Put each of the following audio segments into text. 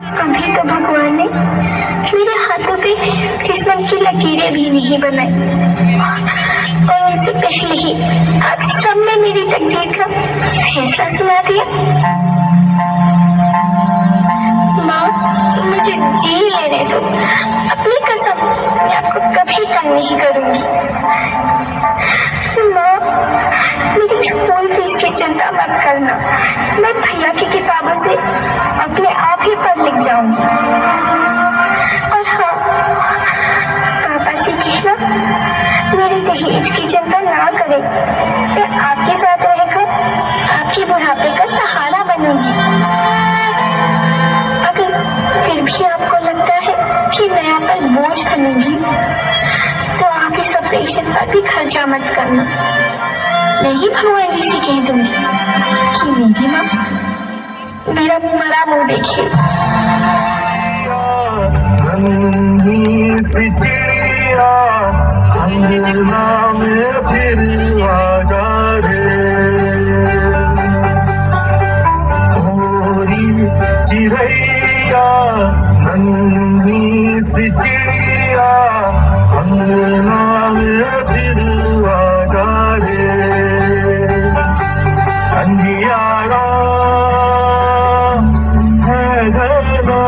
अभी तो भगवान ने मेरे हाथों पे किस्मत की लकीरें भी नहीं बनाई और उनसे पहले ही आप सबने मेरी तकदीर का फैसला सुना दिया। माँ, मुझे जी लेने दो। अपनी कसम, मैं आपको कभी तंग नहीं करूंगी। माँ, मेरी स्कूल फीस की चिंता मत करना। मैं भैया की किताबों से अपने आप ही पढ़ लिख जाऊंगी। और हाँ, पापा से कहना मेरे दहेज की चिंता ना करें। मैं आपके साथ रहकर आपके बुढ़ापे का सहारा बनूंगी। अगर फिर भी आपको लगता है कि मैं आप पर बोझ बनूंगी तो आप इस ऑपरेशन पर भी खर्चा मत करना। मैं ही भगवान जी से कह दूंगी कि मेरी माँ मेरा मरा मुंह देखे। सी चिड़िया अंगना में फिर आ जा रे, थोड़ी चिड़ैया नन्ही सी चिड़िया अंगना में फिर आ जा रे, अंधियारा है घना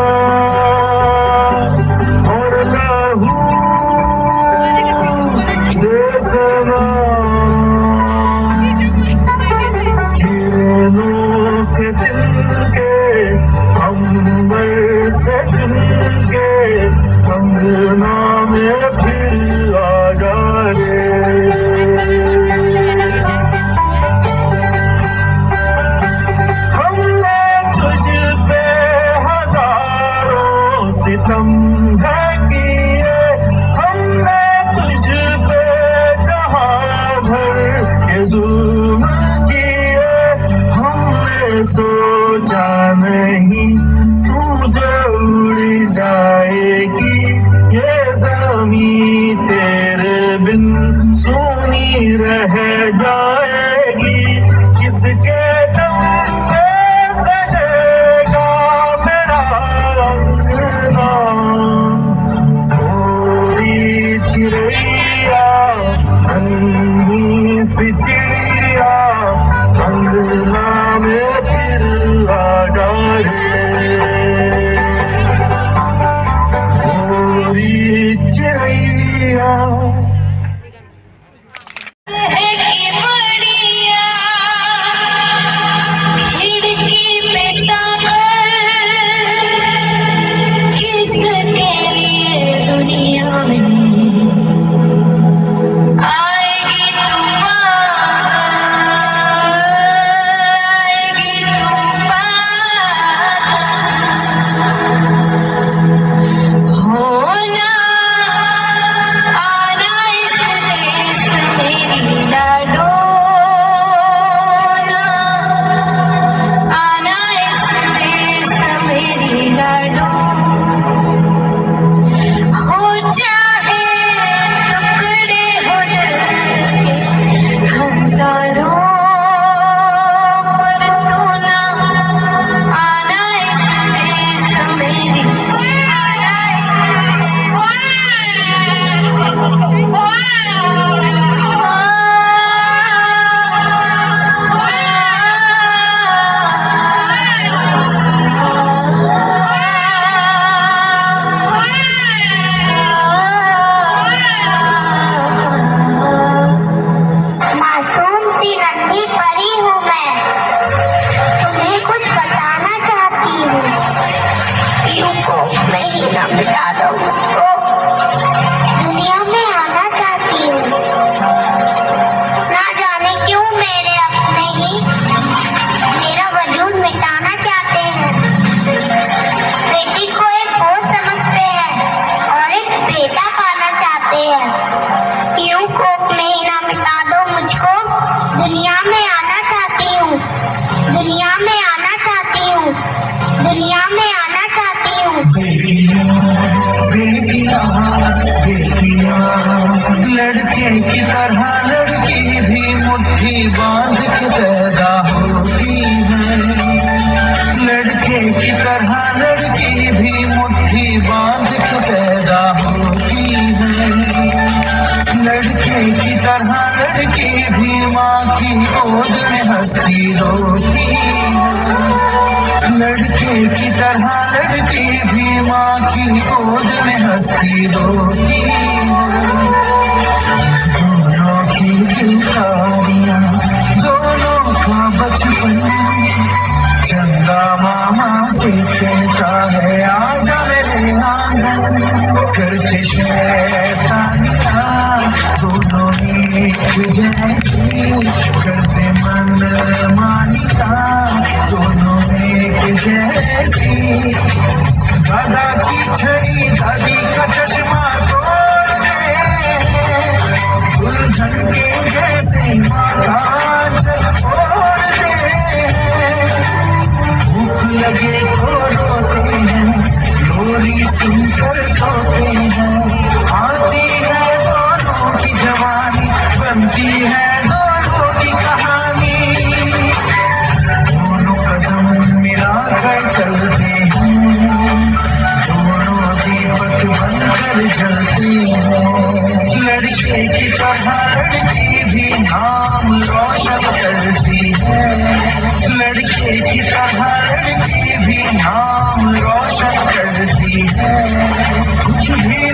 और लहू से सना, किरणों के दिन के अंबर से चुन के अंगना में फिर आ जा रे। हमने तुझ पे हजारों सितम है किए, हमने तुझ पे जहां भर के जुल्म किए, हमने सोचा नहीं तू जो उड़ जाएगी, ये ज़मीं तेरे बिन सूनी रह जाएगी, किसके दम पे सजेगा मेरा अंगना, थोड़ी चिड़ैया नन्ही सी चिड़िया अंगना में फिर आ जा रे, थोड़ी चिड़ैया। दुनिया में आना चाहती हूँ। तरह लड़की भी माँ की गोद में हंसती रोती है। लड़के की तरह लड़की भी माँ की गोद में हंसती रोती है। दोनों की दिलकारियाँ, दोनों का बचपन, चंदा मामा से कहता है आजा मेरे आंगन, करते शैतानियाँ दोनों एक जैसी, करते मन मानिता दोनों एक जैसी। दादा की छड़ी दादी का चश्मा तोड़ दे, दुल्हन के जैसे माथा छोड़ दे। भूख लगे तो रोते हैं, लोरी सुनकर सोते हैं। आती है दोनों की जवानी, बनती है दोनों की कहानी। दोनों कदम मिलाकर चलते हैं, दोनों दीपक बनकर जलते हैं। लड़के की तरह लड़की भी नाम रोशन करती है। लड़के की तरह लड़की भी नाम रोशन करती है। कुछ भी